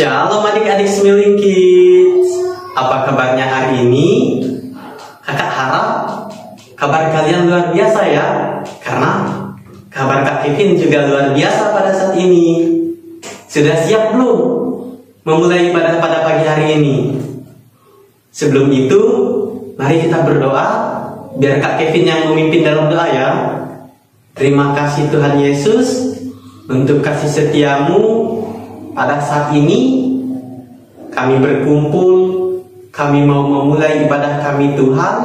Shalom adik-adik Smiling Kids. Apa kabarnya hari ini? Kakak harap kabar kalian luar biasa ya. Karena kabar Kak Kevin juga luar biasa pada saat ini. Sudah siap belum memulai ibadah pada pagi hari ini? Sebelum itu, mari kita berdoa. Biar Kak Kevin yang memimpin dalam doa ya. Terima kasih Tuhan Yesus untuk kasih setiamu. Pada saat ini kami berkumpul, kami mau memulai ibadah kami Tuhan.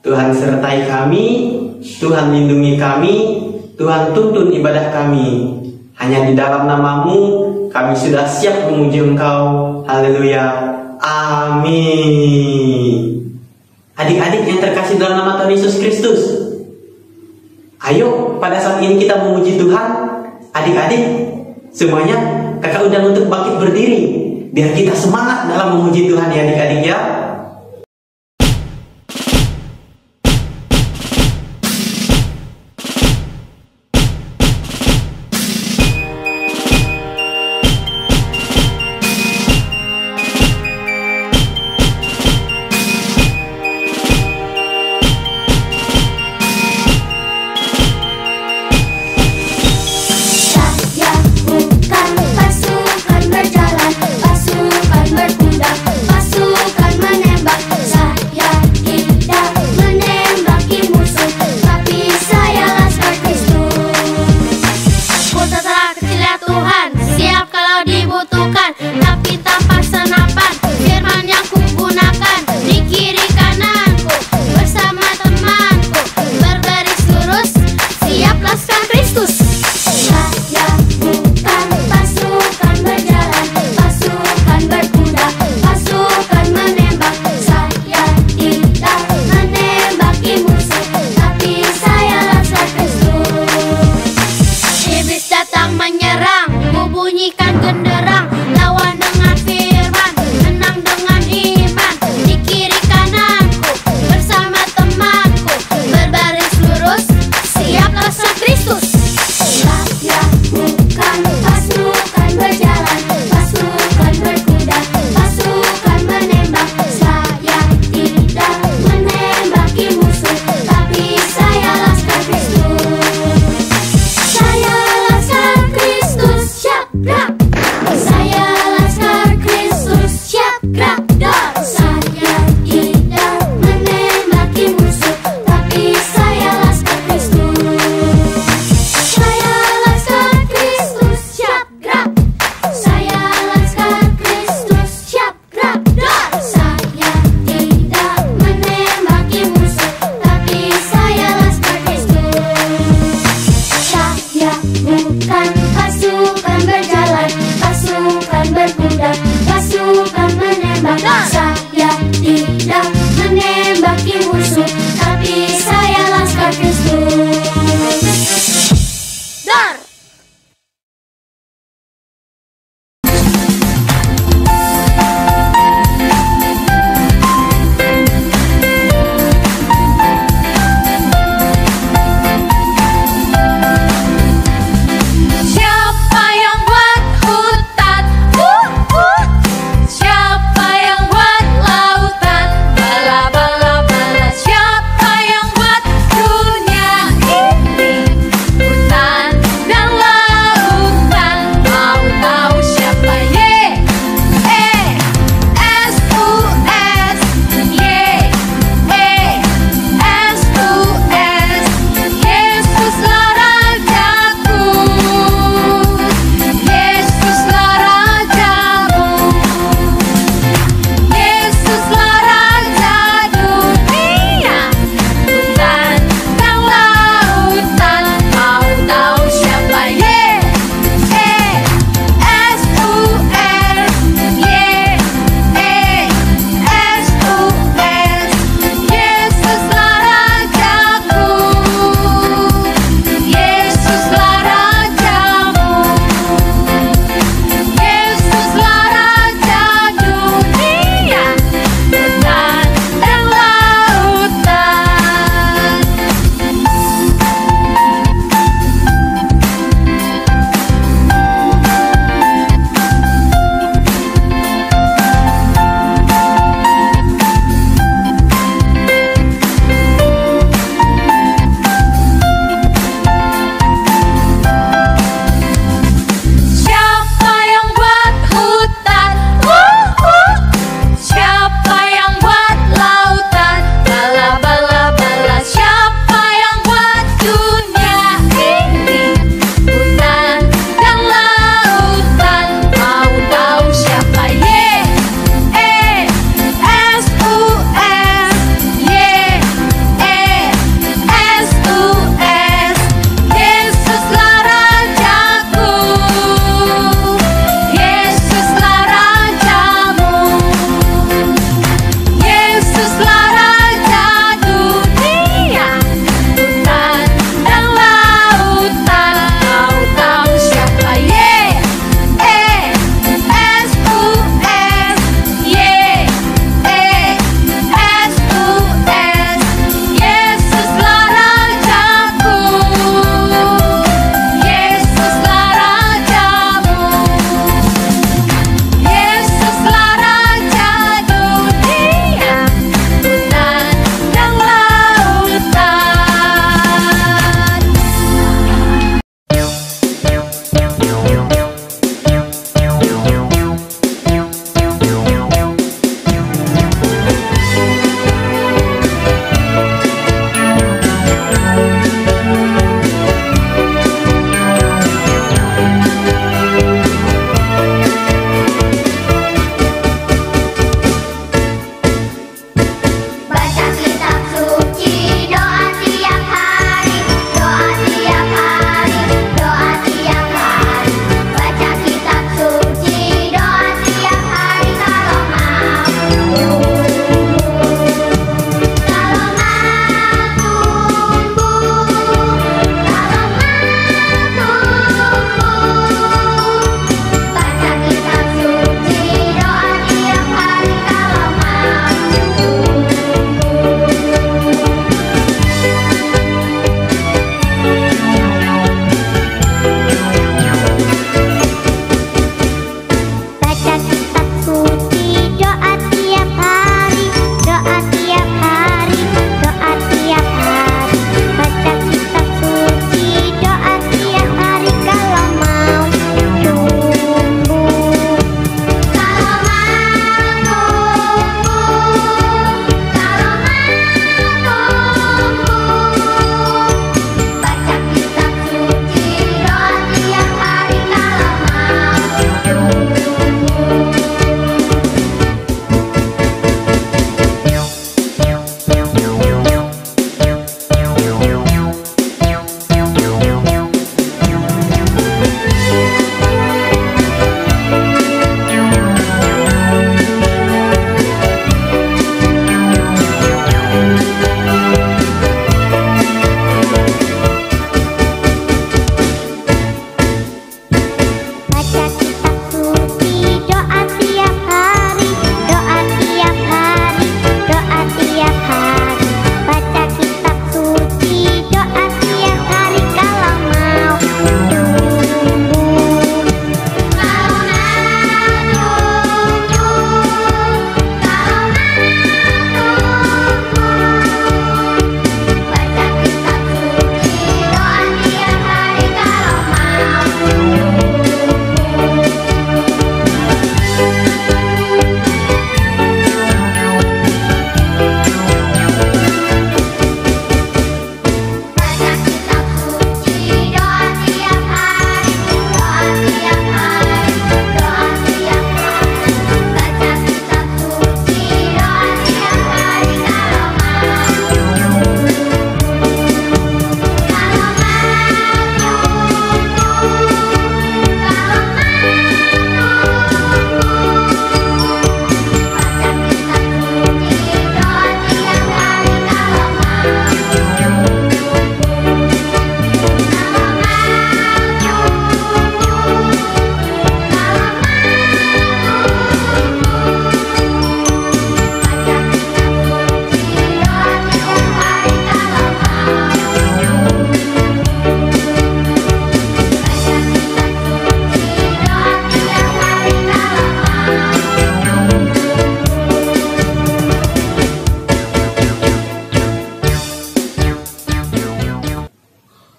Tuhan sertai kami, Tuhan lindungi kami, Tuhan tuntun ibadah kami. Hanya di dalam namamu kami sudah siap memuji Engkau. Haleluya, amin. Adik-adik yang terkasih dalam nama Tuhan Yesus Kristus, ayo pada saat ini kita memuji Tuhan. Adik-adik semuanya, kakak undang untuk bangkit berdiri, biar kita semangat dalam memuji Tuhan ya adik-adik ya. Pasukan berjalan, pasukan berkuda, pasukan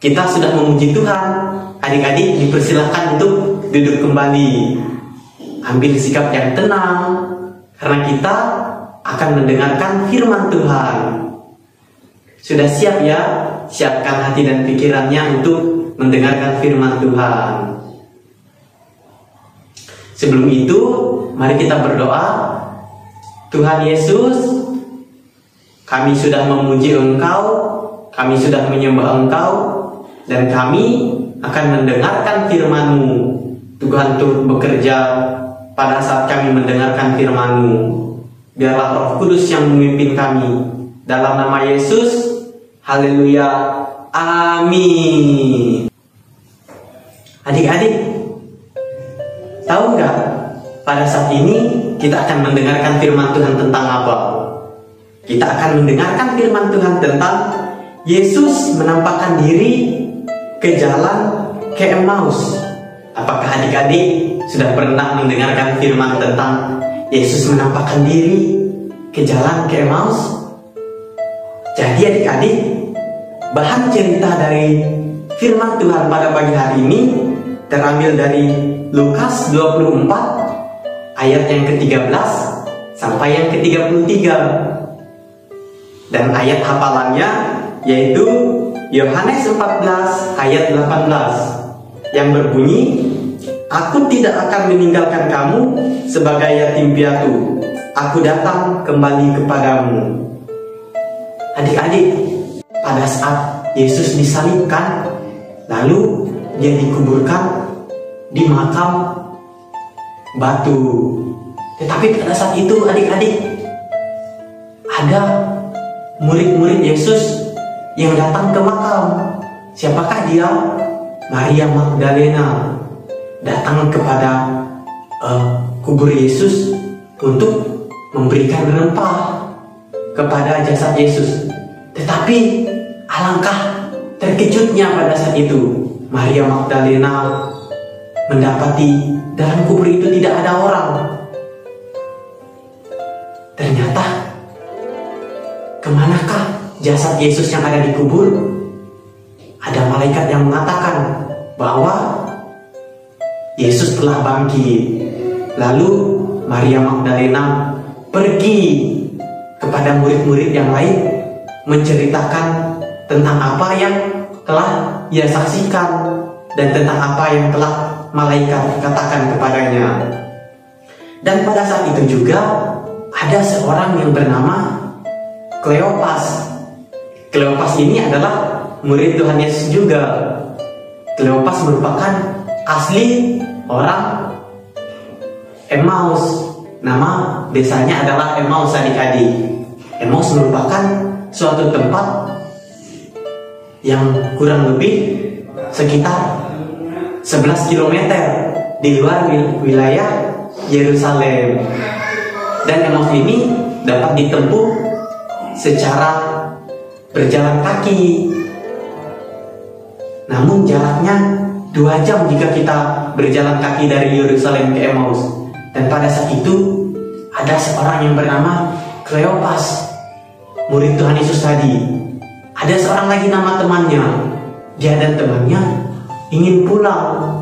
kita sudah memuji Tuhan, adik-adik dipersilahkan untuk duduk kembali. Ambil sikap yang tenang, karena kita akan mendengarkan firman Tuhan. Sudah siap ya? Siapkan hati dan pikirannya untuk mendengarkan firman Tuhan. Sebelum itu, mari kita berdoa. Tuhan Yesus, kami sudah memuji Engkau, kami sudah menyembah Engkau, dan kami akan mendengarkan firman-Mu. Tuhan turut bekerja pada saat kami mendengarkan firman-Mu. Biarlah Roh Kudus yang memimpin kami. Dalam nama Yesus, haleluya, amin. Adik-adik, tahu nggak, pada saat ini kita akan mendengarkan firman Tuhan tentang apa? Kita akan mendengarkan firman Tuhan tentang Yesus menampakkan diri ke jalan ke Emmaus. Apakah adik-adik sudah pernah mendengarkan firman tentang Yesus menampakkan diri ke jalan ke Emmaus? Jadi adik-adik, bahan cerita dari firman Tuhan pada pagi hari ini terambil dari Lukas 24 ayat yang ke-13 sampai yang ke-33. Dan ayat hafalannya yaitu Yohanes 14 ayat 18 yang berbunyi, "Aku tidak akan meninggalkan kamu sebagai yatim piatu. Aku datang kembali kepadamu." Adik-adik, pada saat Yesus disalibkan, lalu dia dikuburkan di makam batu. Tetapi pada saat itu adik-adik, ada murid-murid Yesus yang datang ke makam. Siapakah dia? Maria Magdalena datang kepada kubur Yesus untuk memberikan rempah kepada jasad Yesus. Tetapi alangkah terkejutnya pada saat itu Maria Magdalena mendapati dalam kubur itu tidak ada orang. Ternyata kemanakah jasad Yesus yang ada di kubur? Ada malaikat yang mengatakan bahwa Yesus telah bangkit. Lalu Maria Magdalena pergi kepada murid-murid yang lain menceritakan tentang apa yang telah ia saksikan dan tentang apa yang telah malaikat katakan kepadanya. Dan pada saat itu juga ada seorang yang bernama Kleopas. Kleopas ini adalah murid Tuhan Yesus juga. Kleopas merupakan asli orang Emmaus. Nama desanya adalah Emmaus adik-adik. Emmaus merupakan suatu tempat yang kurang lebih sekitar 11 km di luar wilayah Yerusalem. Dan Emmaus ini dapat ditempuh secara berjalan kaki. Namun jaraknya 2 jam jika kita berjalan kaki dari Yerusalem ke Emmaus. Dan pada saat itu ada seorang yang bernama Kleopas, murid Tuhan Yesus tadi. Ada seorang lagi nama temannya. Dia dan temannya ingin pulang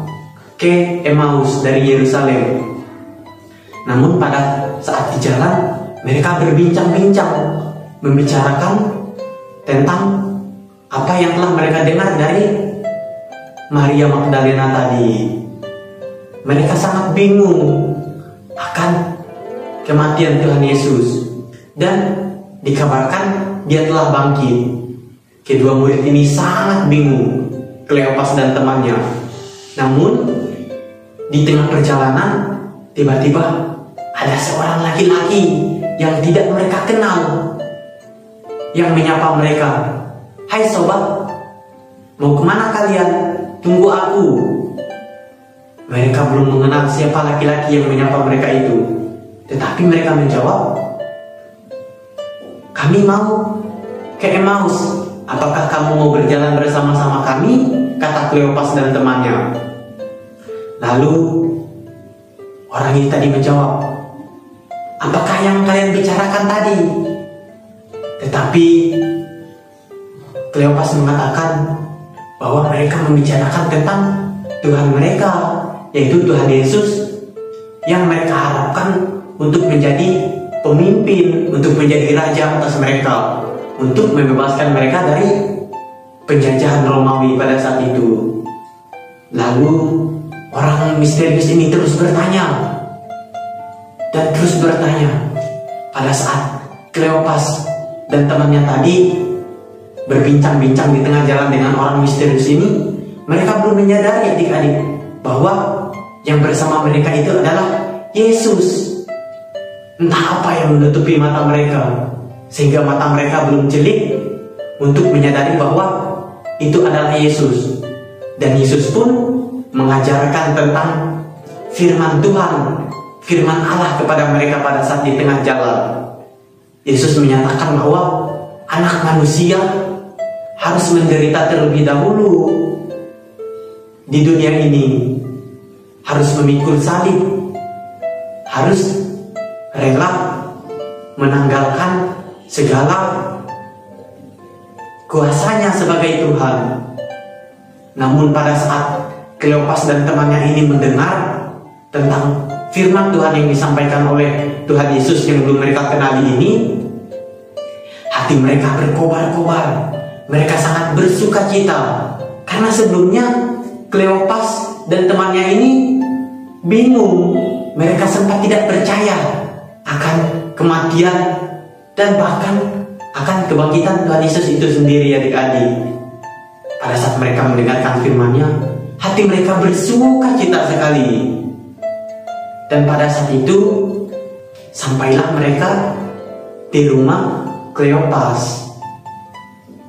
ke Emmaus dari Yerusalem. Namun pada saat di jalan mereka berbincang-bincang, membicarakan tentang apa yang telah mereka dengar dari Maria Magdalena tadi. Mereka sangat bingung akan kematian Tuhan Yesus, dan dikabarkan dia telah bangkit. Kedua murid ini sangat bingung, Kleopas dan temannya. Namun di tengah perjalanan tiba-tiba ada seorang laki-laki yang tidak mereka kenal yang menyapa mereka, "Hai sobat, mau kemana kalian? Tunggu aku." Mereka belum mengenal siapa laki-laki yang menyapa mereka itu. Tetapi mereka menjawab, "Kami mau ke Emmaus. Apakah kamu mau berjalan bersama-sama kami?" kata Kleopas dan temannya. Lalu orang ini tadi menjawab, "Apakah yang kalian bicarakan tadi?" Tetapi Kleopas mengatakan, bahwa mereka membicarakan tentang Tuhan mereka, yaitu Tuhan Yesus, yang mereka harapkan untuk menjadi pemimpin, untuk menjadi raja atas mereka, untuk membebaskan mereka dari penjajahan Romawi pada saat itu. Lalu orang misterius ini terus bertanya dan terus bertanya. Pada saat Kleopas dan temannya tadi berbincang-bincang di tengah jalan dengan orang misterius ini, mereka belum menyadari adik-adik bahwa yang bersama mereka itu adalah Yesus. Entah apa yang menutupi mata mereka, sehingga mata mereka belum jeli untuk menyadari bahwa itu adalah Yesus. Dan Yesus pun mengajarkan tentang firman Tuhan, firman Allah kepada mereka pada saat di tengah jalan. Yesus menyatakan bahwa anak manusia harus menderita terlebih dahulu di dunia ini, harus memikul salib, harus rela menanggalkan segala kuasanya sebagai Tuhan. Namun pada saat Kleopas dan temannya ini mendengar tentang firman Tuhan yang disampaikan oleh Tuhan Yesus yang belum mereka kenali ini, hati mereka berkobar-kobar. Mereka sangat bersuka cita karena sebelumnya Kleopas dan temannya ini bingung. Mereka sempat tidak percaya akan kematian dan bahkan akan kebangkitan Tuhan Yesus itu sendiri, adik-adik. Pada saat mereka mendengarkan firman-Nya, hati mereka bersuka cita sekali. Dan pada saat itu sampailah mereka di rumah Kleopas.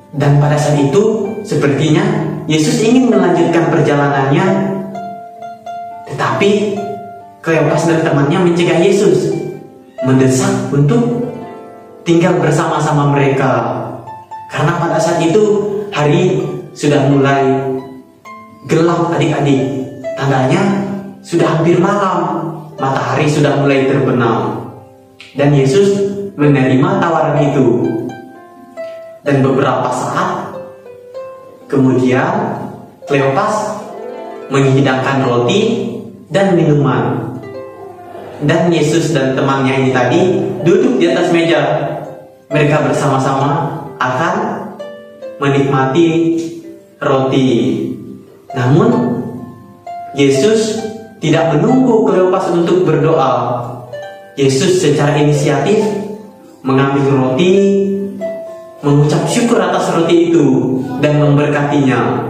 Dan pada saat itu sepertinya Yesus ingin melanjutkan perjalanannya, tetapi Kleopas dan temannya mencegah Yesus, mendesak untuk tinggal bersama-sama mereka. Karena pada saat itu hari sudah mulai gelap, adik-adik. Tandanya sudah hampir malam, matahari sudah mulai terbenam. Dan Yesus menerima tawaran itu. Dan beberapa saat kemudian Kleopas menghidangkan roti dan minuman. Dan Yesus dan temannya ini tadi duduk di atas meja. Mereka bersama-sama akan menikmati roti. Namun Yesus tidak menunggu Kleopas untuk berdoa. Yesus secara inisiatif mengambil roti, mengucap syukur atas roti itu dan memberkatinya.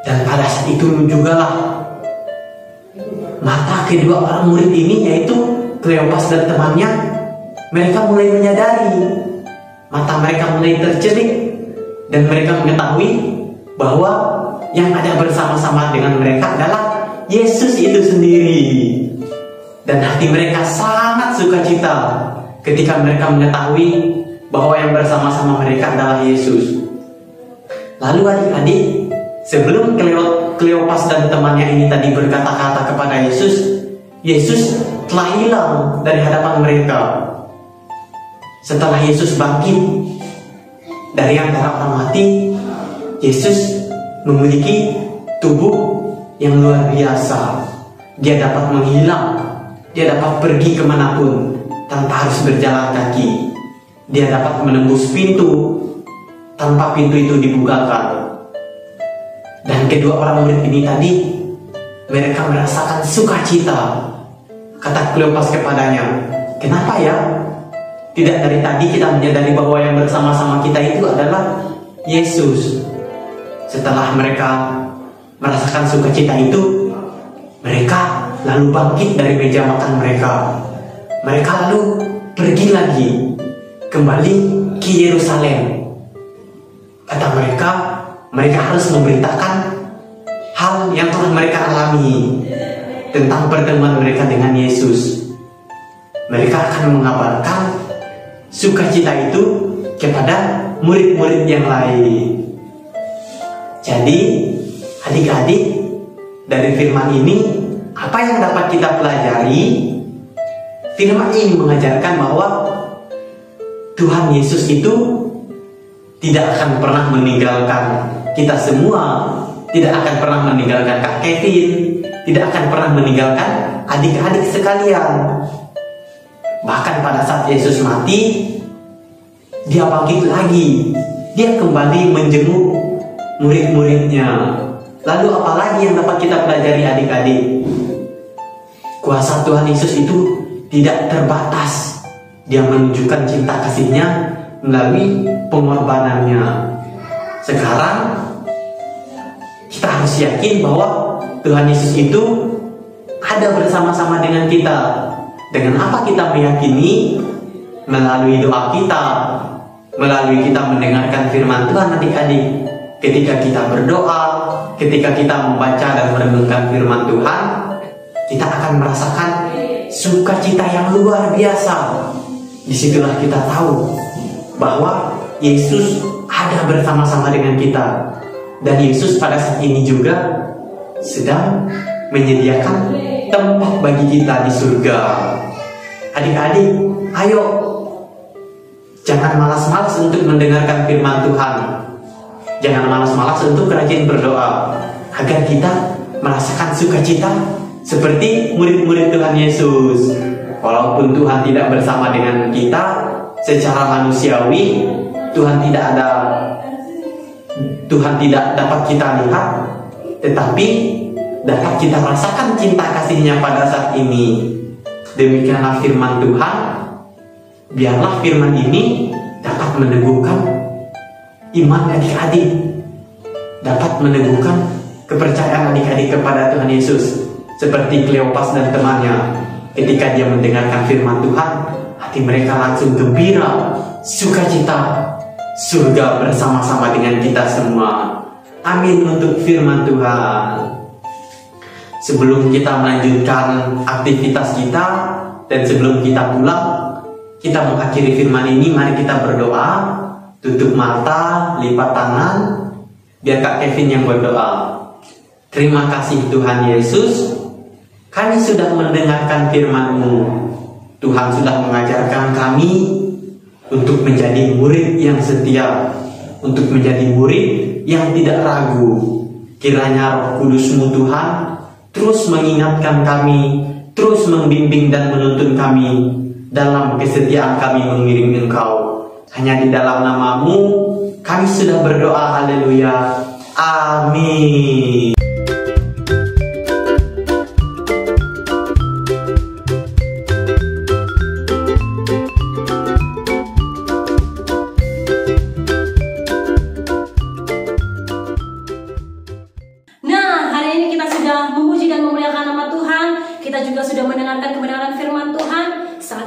Dan pada saat itu jugalah mata kedua orang murid ini, yaitu Kleopas dan temannya, mereka mulai menyadari, mata mereka mulai tercelik, dan mereka mengetahui bahwa yang ada bersama-sama dengan mereka adalah Yesus itu sendiri. Dan hati mereka sangat sukacita ketika mereka mengetahui bahwa yang bersama-sama mereka adalah Yesus. Lalu adik-adik, sebelum Kleopas dan temannya ini tadi berkata-kata kepada Yesus, Yesus telah hilang dari hadapan mereka. Setelah Yesus bangkit dari antara orang mati, Yesus memiliki tubuh yang luar biasa. Dia dapat menghilang, dia dapat pergi kemanapun tanpa harus berjalan kaki. Dia dapat menembus pintu tanpa pintu itu dibukakan. Dan kedua orang murid ini tadi, mereka merasakan sukacita. Kata Kleopas kepadanya, "Kenapa ya? Tidak dari tadi kita menyadari bahwa yang bersama-sama kita itu adalah Yesus." Setelah mereka merasakan sukacita itu, mereka lalu bangkit dari meja makan mereka. Mereka lalu pergi lagi, kembali ke Yerusalem. Kata mereka harus memberitakan hal yang telah mereka alami tentang pertemuan mereka dengan Yesus. Mereka akan mengabarkan sukacita itu kepada murid-murid yang lain. Jadi, adik-adik, dari firman ini, apa yang dapat kita pelajari? Firman ini mengajarkan bahwa Tuhan Yesus itu tidak akan pernah meninggalkan kita semua tidak akan pernah meninggalkan Kak Kevin, tidak akan pernah meninggalkan adik-adik sekalian. Bahkan pada saat Yesus mati, dia bangkit lagi, dia kembali menjenguk murid-muridnya. Lalu apalagi yang dapat kita pelajari adik-adik? Kuasa Tuhan Yesus itu tidak terbatas. Dia menunjukkan cinta kasih-Nya melalui pengorbanannya. Sekarang kita harus yakin bahwa Tuhan Yesus itu ada bersama-sama dengan kita. Dengan apa kita meyakini? Melalui doa kita, melalui kita mendengarkan firman Tuhan adik-adik. Ketika kita berdoa, ketika kita membaca dan merenungkan firman Tuhan, kita akan merasakan sukacita yang luar biasa. Disitulah kita tahu bahwa Yesus ada bersama-sama dengan kita. Dan Yesus pada saat ini juga sedang menyediakan tempat bagi kita di surga. Adik-adik, ayo, jangan malas-malas untuk mendengarkan firman Tuhan. Jangan malas-malas untuk rajin berdoa, agar kita merasakan sukacita seperti murid-murid Tuhan Yesus. Walaupun Tuhan tidak bersama dengan kita secara manusiawi, Tuhan tidak dapat kita lihat, tetapi dapat kita rasakan cinta kasih-Nya pada saat ini. Demikianlah firman Tuhan. Biarlah firman ini dapat meneguhkan iman adik-adik, dapat meneguhkan kepercayaan adik-adik kepada Tuhan Yesus. Seperti Kleopas dan temannya, ketika dia mendengarkan firman Tuhan, hati mereka langsung gembira, sukacita, surga bersama-sama dengan kita semua. Amin untuk firman Tuhan. Sebelum kita melanjutkan aktivitas kita dan sebelum kita pulang, kita mengakhiri firman ini, mari kita berdoa. Tutup mata, lipat tangan, biar Kak Kevin yang berdoa. Terima kasih Tuhan Yesus, kami sudah mendengarkan firman-Mu. Tuhan sudah mengajarkan kami untuk menjadi murid yang setia, untuk menjadi murid yang tidak ragu. Kiranya Roh Kudus-Mu Tuhan terus mengingatkan kami, terus membimbing dan menuntun kami dalam kesetiaan kami mengiring Engkau. Hanya di dalam nama-Mu kami sudah berdoa. Haleluya. Amin.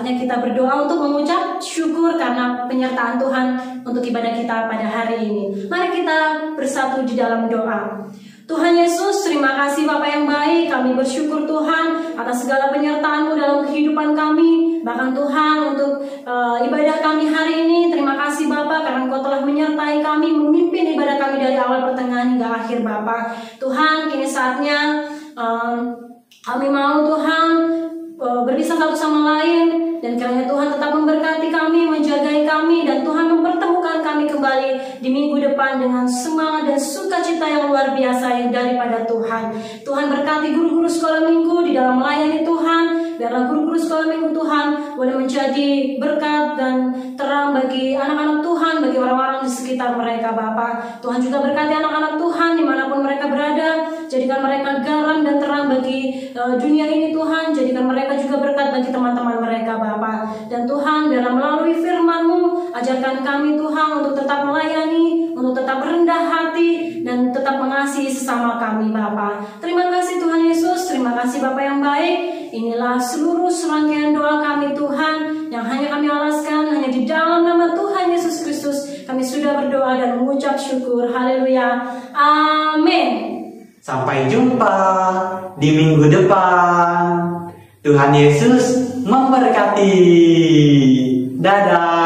Kita berdoa untuk mengucap syukur karena penyertaan Tuhan untuk ibadah kita pada hari ini. Mari kita bersatu di dalam doa. Tuhan Yesus, terima kasih Bapa yang baik. Kami bersyukur Tuhan atas segala penyertaan-Mu dalam kehidupan kami. Bahkan Tuhan untuk ibadah kami hari ini. Terima kasih Bapa karena Engkau telah menyertai kami, memimpin ibadah kami dari awal pertengahan hingga akhir Bapa. Tuhan, kini saatnya kami mau Tuhan berpisah satu sama lain. Dan kiranya Tuhan tetap memberkati kami, menjagai kami, dan Tuhan mempertemukan kami kembali di minggu depan dengan semangat dan sukacita yang luar biasa yang daripada Tuhan. Tuhan berkati guru-guru sekolah minggu di dalam melayani Tuhan. Biarlah guru-guru sekolah minggu Tuhan boleh menjadi berkat dan terang bagi anak-anak Tuhan, bagi orang-orang di sekitar mereka Bapa. Tuhan juga berkati anak-anak Tuhan dimanapun mereka berada. Jadikan mereka garam dan terang bagi dunia ini Tuhan. Jadikan mereka juga berkat bagi teman-teman mereka Bapa. Dan Tuhan dalam melalui firman-Mu, ajarkan kami Tuhan untuk tetap melayani, untuk tetap rendah hati, dan tetap mengasihi sesama kami Bapa. Terima kasih Tuhan Yesus, terima kasih Bapa yang baik. Inilah seluruh serangkaian doa kami Tuhan, yang hanya kami alaskan hanya di dalam nama Tuhan Yesus Kristus. Kami sudah berdoa dan mengucap syukur. Haleluya. Amin. Sampai jumpa di minggu depan. Tuhan Yesus memberkati. Dadah.